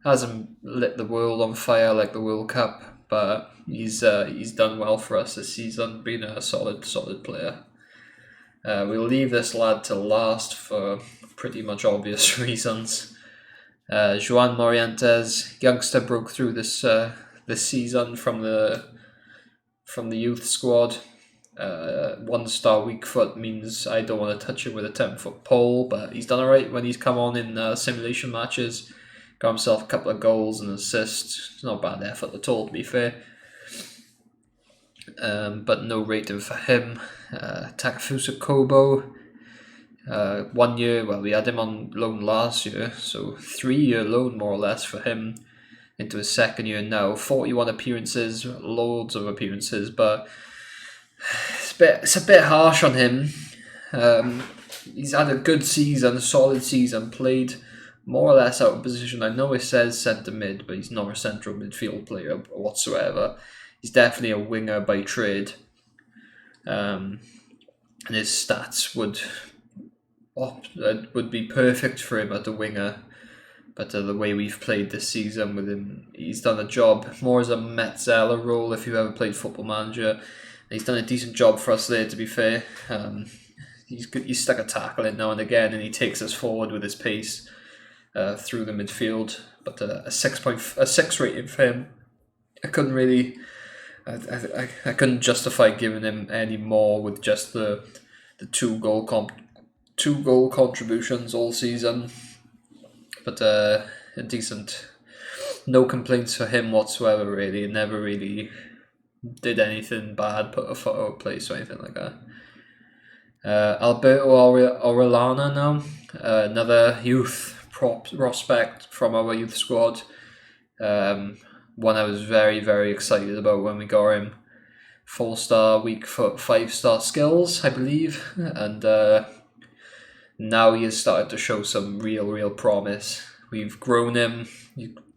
Hasn't lit the world on fire like the World Cup, but he's done well for us this season, being a solid player. We'll leave this lad to last for pretty much obvious reasons. Joan Morientes, youngster, broke through this season from the youth squad. 1-star weak foot means I don't want to touch him with a 10-foot pole, but he's done alright when he's come on in simulation matches. Got himself a couple of goals and assists. It's not a bad effort at all, to be fair. But no rating for him. Takafusa Kobo, 1 year, well, we had him on loan last year, so 3-year loan more or less for him into his second year now. 41 appearances, loads of appearances, but it's a bit harsh on him. He's had a good season, a solid season, played more or less out of position. I know it says centre mid, but he's not a central midfield player whatsoever. He's definitely a winger by trade. And his stats would be perfect for him at the winger. But the way we've played this season with him, he's done a job more as a Metzeler role if you've ever played Football Manager. He's done a decent job for us there, to be fair. He's stuck a tackle in now and again, and he takes us forward with his pace through the midfield. But a 6 rating for him. I couldn't really, I couldn't justify giving him any more with just the 2 goal contributions all season. But a decent, no complaints for him whatsoever. Really, never really did anything bad, put a foot out of place or anything like that. Alberto Orellana now, another youth prospect from our youth squad. One I was very, very excited about when we got him. 4-star weak foot, 5-star skills, I believe, and now he has started to show some real promise. We've grown him,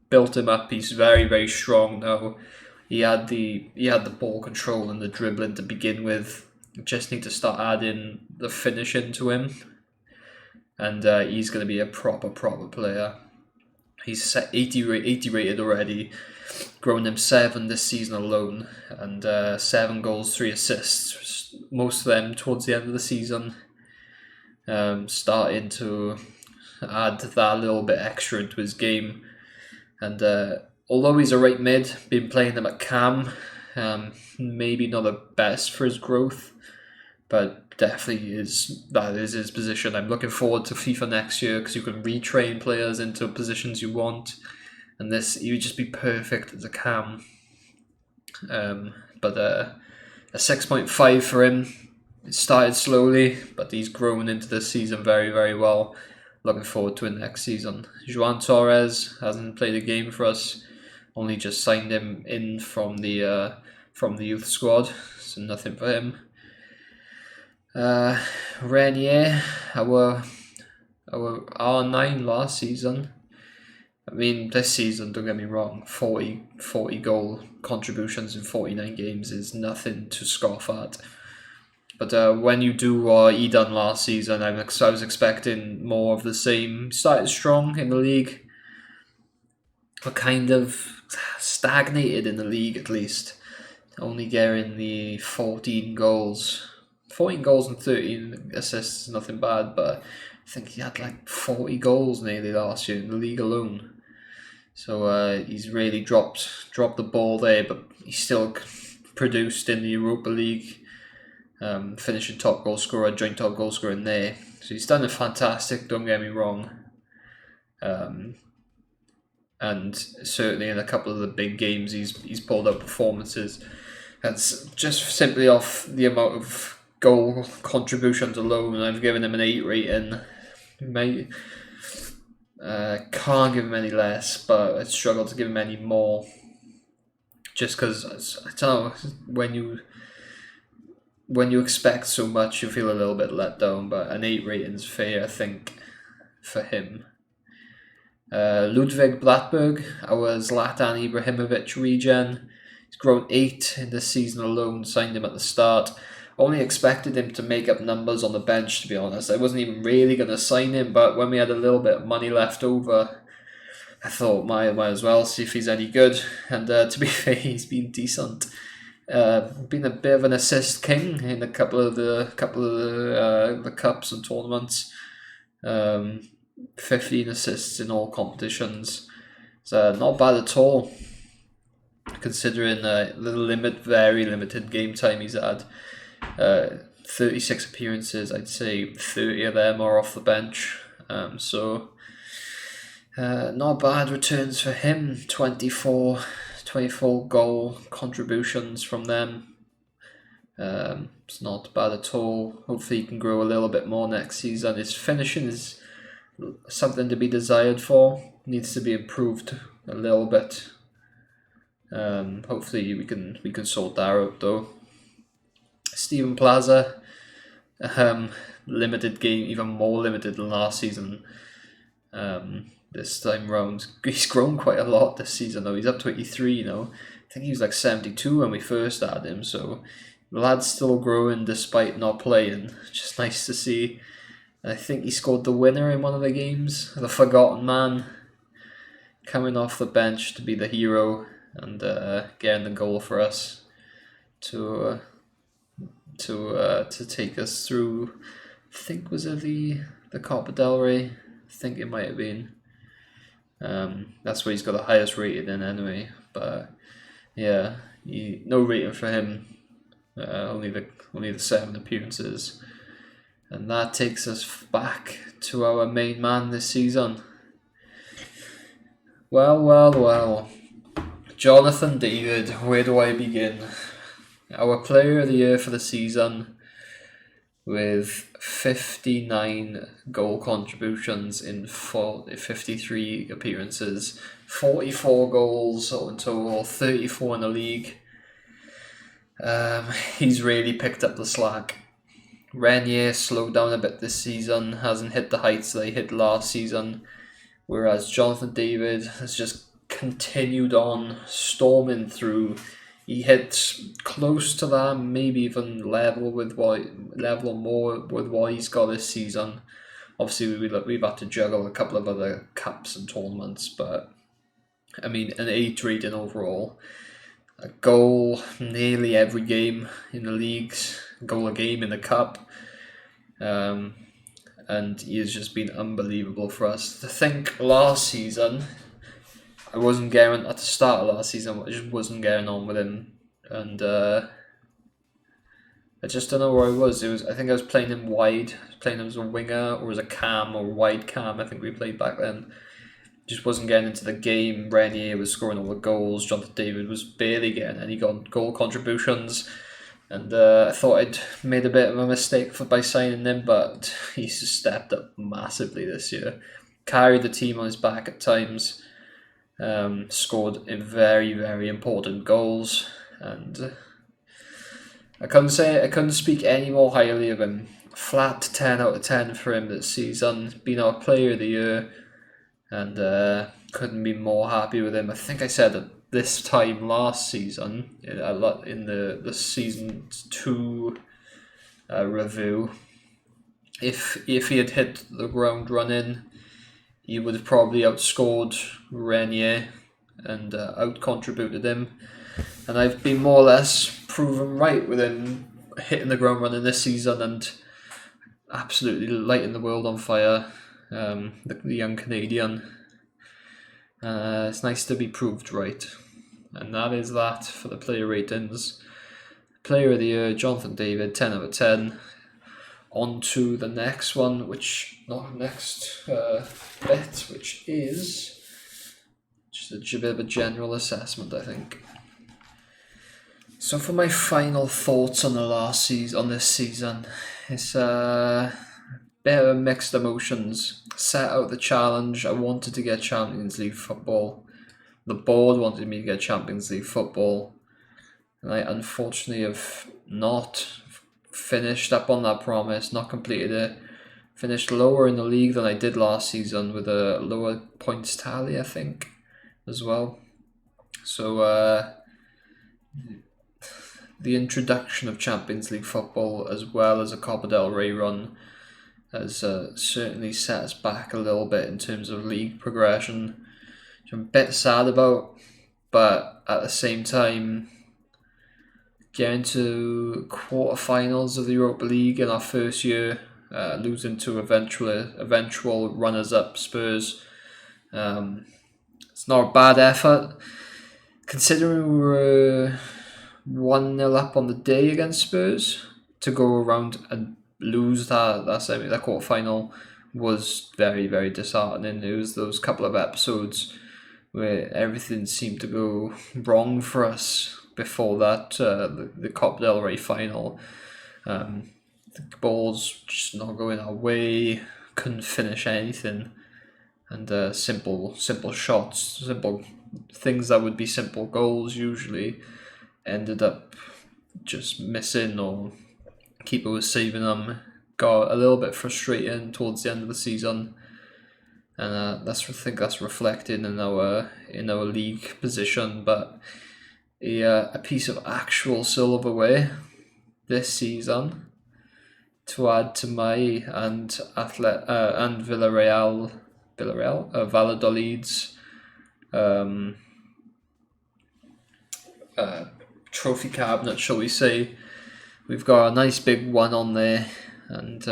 built him up. He's very, very strong now. He had the ball control and the dribbling to begin with. Just need to start adding the finishing to him, and he's going to be a proper player. He's set 80 rated already. Grown him 7 this season alone, and 7 goals, 3 assists. Most of them towards the end of the season. Starting to add that little bit extra into his game, and although he's a right mid, been playing him at cam, maybe not the best for his growth, but definitely that is his position. I'm looking forward to FIFA next year because you can retrain players into positions you want, and he would just be perfect as a cam. But a 6.5 for him. It started slowly, but he's grown into this season very, very well. Looking forward to it next season. Joan Torres hasn't played a game for us. Only just signed him in from the youth squad, so nothing for him. Renier, our R9 last season. I mean, this season, don't get me wrong, 40 goal contributions in 49 games is nothing to scoff at. But when you do what he done last season, I was expecting more of the same. Started strong in the league, but kind of stagnated in the league at least. Only getting the 14 goals. 14 goals and 13 assists is nothing bad, but I think he had like 40 goals nearly last year in the league alone. So he's really dropped the ball there, but he still produced in the Europa League, finishing top goal scorer, joint top goal scorer in there. So he's done it fantastic, don't get me wrong. And certainly in a couple of the big games he's pulled up performances. That's just simply off the amount of goal contributions alone. I've given him an 8 rating. Can't give him any less, but I struggle to give him any more. Just because, I don't know, when you expect so much, you feel a little bit let down, but an 8 rating is fair, I think, for him. Ludwig Blattberg, our Zlatan Ibrahimovic regen. He's grown 8 in this season alone, signed him at the start. Only expected him to make up numbers on the bench, to be honest. I wasn't even really going to sign him, but when we had a little bit of money left over, I thought might as well see if he's any good. And to be fair, he's been decent. Been a bit of an assist king in a couple of the cups and tournaments. 15 assists in all competitions. So not bad at all, considering the very limited game time he's had. 36 appearances, I'd say 30 of them are off the bench. So not bad returns for him. 24 goal contributions from them. It's not bad at all. Hopefully he can grow a little bit more next season. His finishing is something to be desired for. Needs to be improved a little bit. Hopefully we can sort that out though. Steven Plaza, limited game, even more limited than last season. This time round, he's grown quite a lot this season though. He's up to 83 now. I think he was like 72 when we first had him, so the lad's still growing despite not playing. Just nice to see. I think he scored the winner in one of the games. The forgotten man, coming off the bench to be the hero and getting the goal for us to take us through. I think was it the Copa del Rey? I think it might have been. That's where he's got the highest rated in anyway. But yeah, no rating for him. Only the 7 appearances, and that takes us back to our main man this season. Well. Jonathan David, where do I begin? Our player of the year for the season, with 59 goal contributions in 53 appearances, 44 goals in total, 34 in the league. He's really picked up the slack. Renier slowed down a bit this season, hasn't hit the heights that he hit last season, whereas Jonathan David has just continued on storming through. He hits close to that, maybe even level or more with what he's got this season. Obviously, we've had to juggle a couple of other cups and tournaments, but I mean, an 8 rating overall. A goal nearly every game in the leagues, a goal a game in the cup. And he has just been unbelievable for us. To think last season, I wasn't getting, at the start of last season, I just wasn't getting on with him. And I just don't know where I was. I think I was playing him wide. I was playing him as a winger or as a cam or wide cam, I think we played back then. Just wasn't getting into the game. Renier was scoring all the goals. Jonathan David was barely getting any goal contributions. And I thought I'd made a bit of a mistake by signing him, but he's just stepped up massively this year. Carried the team on his back at times. Scored in very, very important goals, and I couldn't speak any more highly of him. Flat 10 out of 10 for him this season. Been our player of the year, and couldn't be more happy with him. I think I said at this time last season, in the season 2 review, if he had hit the ground running, he would have probably outscored Renier and out-contributed him. And I've been more or less proven right with him hitting the ground running this season and absolutely lighting the world on fire. The young Canadian. It's nice to be proved right. And that is that for the player ratings. Player of the year, Jonathan David, 10 out of 10. On to the next one, which is just a bit of a general assessment, I think. So for my final thoughts on this season, it's a bit of mixed emotions. Set out the challenge. I wanted to get Champions League football. The board wanted me to get Champions League football, and I unfortunately have not finished up on that promise, not completed it. Finished lower in the league than I did last season with a lower points tally, I think, as well. So the introduction of Champions League football as well as a Copa del Rey run has certainly set us back a little bit in terms of league progression, which I'm a bit sad about, but at the same time, getting to quarterfinals of the Europa League in our first year, losing to eventual runners-up Spurs. It's not a bad effort, considering we were 1-0 up on the day against Spurs. To go around and lose that quarterfinal was very, very disheartening. It was those couple of episodes where everything seemed to go wrong for us before that, the Copa del Rey final. The balls just not going our way, couldn't finish anything, and simple shots, simple things that would be simple goals usually ended up just missing, or keeper was saving them. Got a little bit frustrating towards the end of the season, and I think that's reflected in our league position. But a piece of actual silverware this season to add to my and Valladolid's trophy cabinet, shall we say. We've got a nice big one on there, and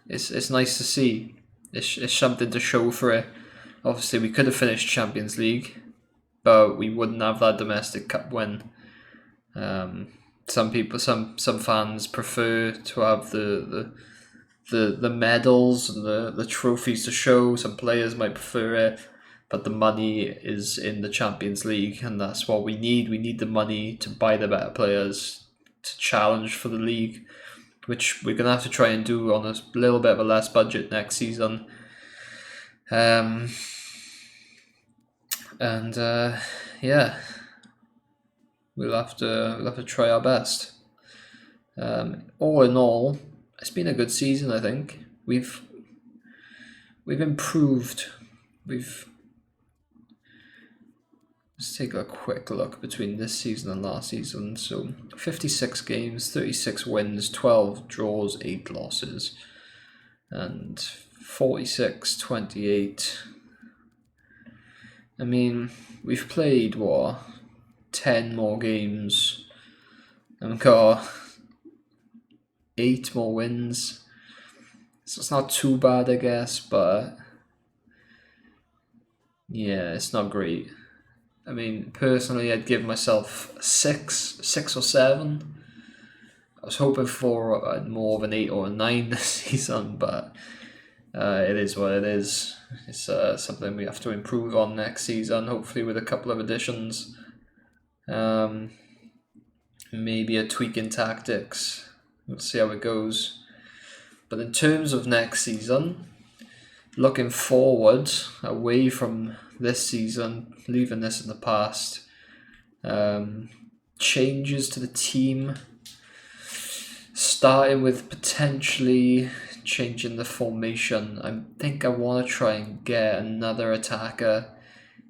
it's nice to see. It's something to show for it. Obviously, we could have finished Champions League, but we wouldn't have that domestic cup win. Some fans prefer to have the medals and the trophies to show. Some players might prefer it, but the money is in the Champions League, and that's what we need. We need the money to buy the better players, to challenge for the league, which we're going to have to try and do on a little bit of a less budget next season. We'll have to try our best. All in all, it's been a good season. I think we've improved. Let's take a quick look between this season and last season. So 56 games, 36 wins, 12 draws, 8 losses, and 46-28. I mean, we've played 10 more games and got 8 more wins. So it's not too bad, I guess, but yeah, it's not great. I mean, personally, I'd give myself 6 or 7. I was hoping for more of an 8 or a 9 this season, but it is what it is. It's something we have to improve on next season, hopefully with a couple of additions. Maybe a tweak in tactics. We'll see how it goes. But in terms of next season, looking forward away from this season, leaving this in the past, changes to the team, starting with potentially changing the formation. I think I want to try and get another attacker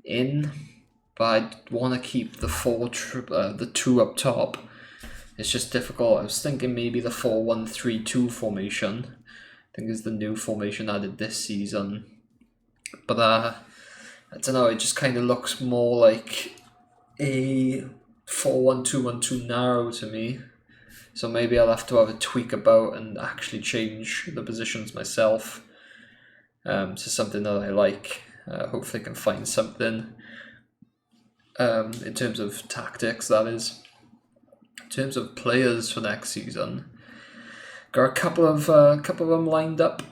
in, but I want to keep the two up top. It's just difficult. I was thinking maybe the 4-1-3-2 formation. I think is the new formation added this season. But I don't know, it just kind of looks more like a 4-1-2-1-2 narrow to me. So maybe I'll have to have a tweak about and actually change the positions myself to something that I like. Hopefully I can find something in terms of tactics, that is. In terms of players for next season, got a couple of them lined up.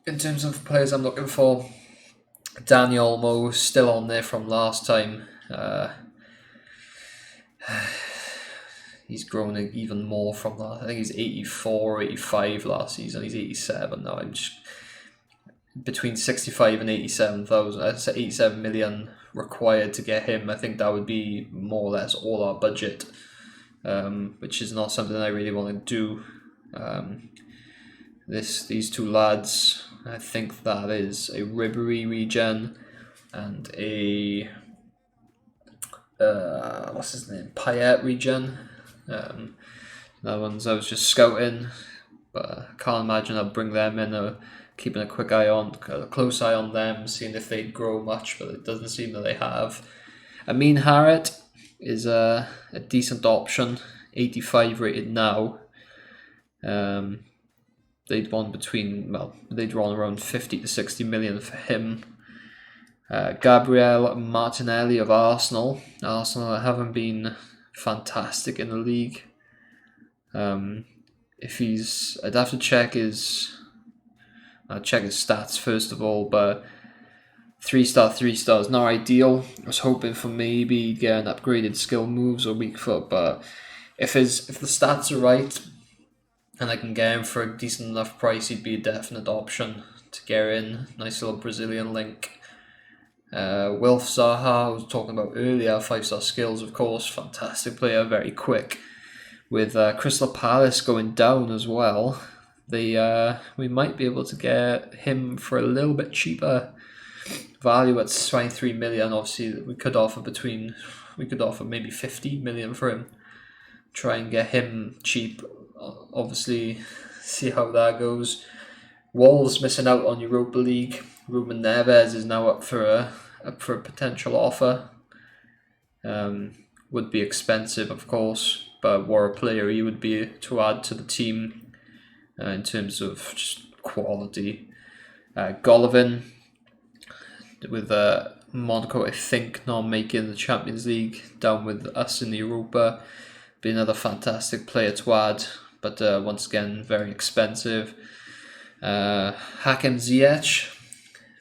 In terms of players I'm looking for, Dani Olmo still on there from last time. He's grown even more from that. I think he's 84, 85 last season. He's 87 now. I'm just between 65 and 87,000. That's 87 million required to get him. I think that would be more or less all our budget, which is not something I really want to do. These two lads, I think that is a Ribery regen and a what's his name, Payet regen. That one's I was just scouting, but I can't imagine I'll bring them in. Keeping a close eye on them, seeing if they'd grow much, but it doesn't seem that they have. Amin Harit is a decent option, 85 rated now. They'd drawn around 50 to 60 million for him. Gabriel Martinelli of Arsenal. Arsenal haven't been fantastic in the league. I'd have to check his stats first of all, but 3-star is not ideal. I was hoping for maybe getting upgraded skill moves or weak foot, but if the stats are right and I can get him for a decent enough price, he'd be a definite option to get in. Nice little Brazilian link. Wilf Zaha, I was talking about earlier, 5-star skills, of course, fantastic player, very quick. With Crystal Palace going down as well, we might be able to get him for a little bit cheaper value at 23 million. Obviously, we could offer maybe 50 million for him. Try and get him cheap. Obviously, see how that goes. Wolves missing out on Europa League. Ruben Neves is now up for a potential offer. Would be expensive, of course, but what a player he would be to add to the team in terms of just quality. Golovin with Monaco, I think, not making the Champions League, down with us in the Europa. Be another fantastic player to add, but once again, very expensive. Hakim Ziyech,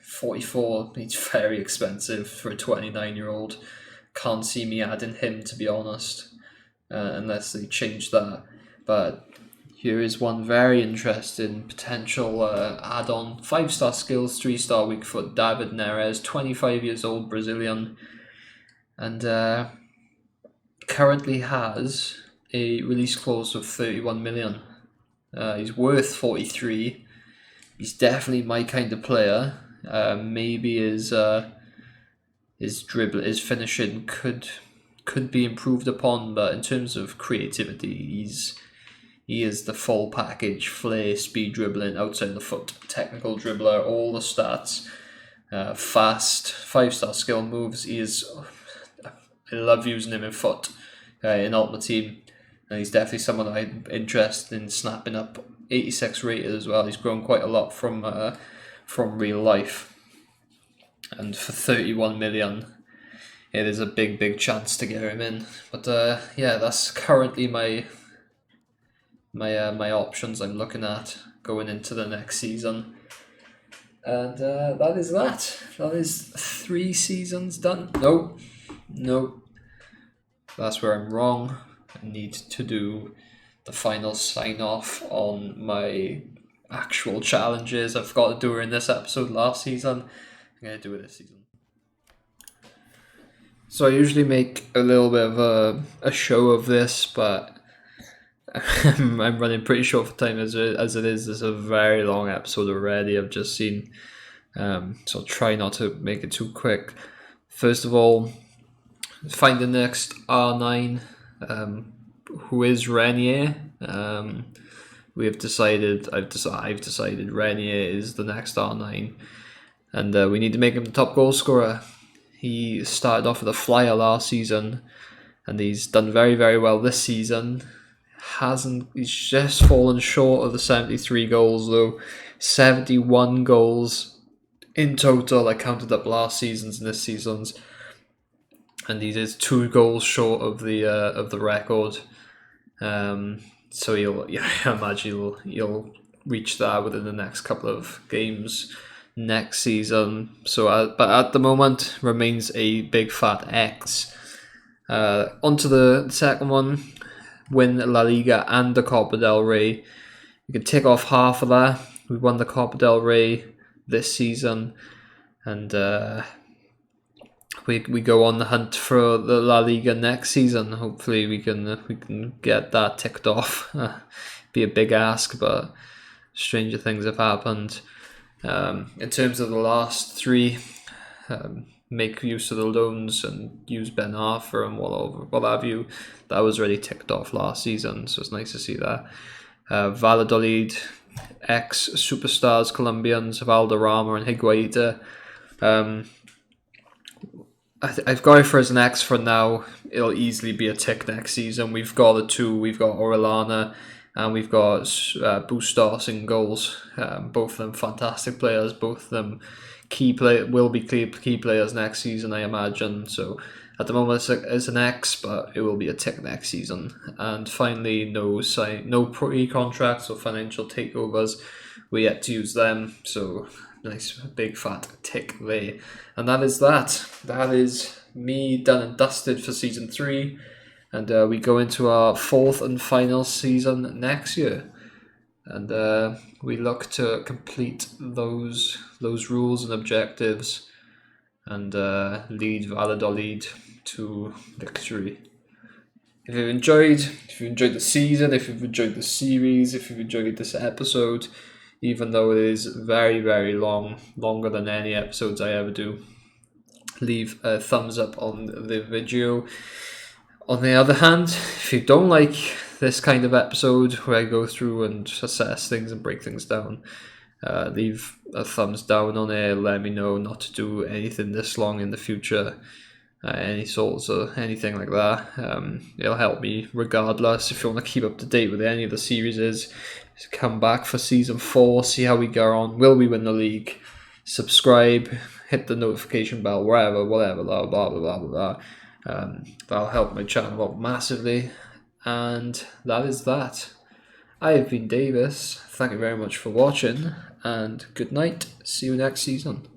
44, he's very expensive for a 29-year-old. Can't see me adding him, to be honest, unless they change that. But here is one very interesting potential add-on. 5-star skills, 3-star weak foot, David Neres, 25 years old, Brazilian, and currently has a release clause of 31 million. He's worth 43. He's definitely my kind of player. Maybe his finishing could be improved upon, but in terms of creativity, he is the full package: flair, speed, dribbling, outside the foot, technical dribbler, all the stats. Fast, 5-star skill moves. I love using him in foot in Ultimate Team, and he's definitely someone I'm interested in snapping up. 86 rated as well. He's grown quite a lot from real life, and for 31 million, it is a big chance to get him in. But yeah, that's currently my options I'm looking at going into the next season, and that is that. That is 3 seasons done. No. that's where I'm wrong. I need to do the final sign off on my actual challenges. I forgot to do it in this episode last season. I'm going to do it this season. So I usually make a little bit of a show of this, but I'm running pretty short for time as it is. This is a very long episode already. I've just seen, so I'll try not to make it too quick. First of all, find the next R9, who is Renier. I've decided Renier is the next R9, and we need to make him the top goal scorer. He started off with a flyer last season, and he's done very, very well this season. He's just fallen short of the 73 goals though. 71 goals in total. I counted up last season's and this season's, and he is 2 goals short of the record. So I imagine he'll reach that within the next couple of games next season. So, but at the moment remains a big fat X. Onto the second one, win La Liga and the Copa del Rey. You can tick off half of that. We won the Copa del Rey this season, and we go on the hunt for the La Liga next season. Hopefully we can get that ticked off. Be a big ask, but stranger things have happened. In terms of the last 3, make use of the loans and use Ben Arthur and what have you. That was already ticked off last season, so it's nice to see that. Valladolid, ex-superstars Colombians, Valderrama and Higuaita. I've got it for as an X for now. It'll easily be a tick next season. We've got the 2. We've got Orellana and we've got Bustos in goals. Both of them fantastic players. Both of them will be key players next season, I imagine. So at the moment it's an X, but it will be a tick next season. And finally, no pre-contracts or financial takeovers. We yet to use them. So nice big fat tick there. And that is that. That is me done and dusted for season 3. And we go into our 4th and final season next year. And we look to complete those rules and objectives and lead Valladolid to victory. If you've enjoyed the season, if you've enjoyed the series, if you've enjoyed this episode, even though it is very, very long, longer than any episodes I ever do, leave a thumbs up on the video. On the other hand, if you don't like this kind of episode where I go through and assess things and break things down, leave a thumbs down on it. Let me know not to do anything this long in the future, any sorts of anything like that. It'll help me regardless. If you want to keep up to date with any of the series, come back for season 4, see how we go on. Will we win the league? Subscribe, hit the notification bell, whatever, blah blah blah blah blah. That'll help my channel out massively. And that is that. I have been Davis. Thank you very much for watching, and good night. See you next season.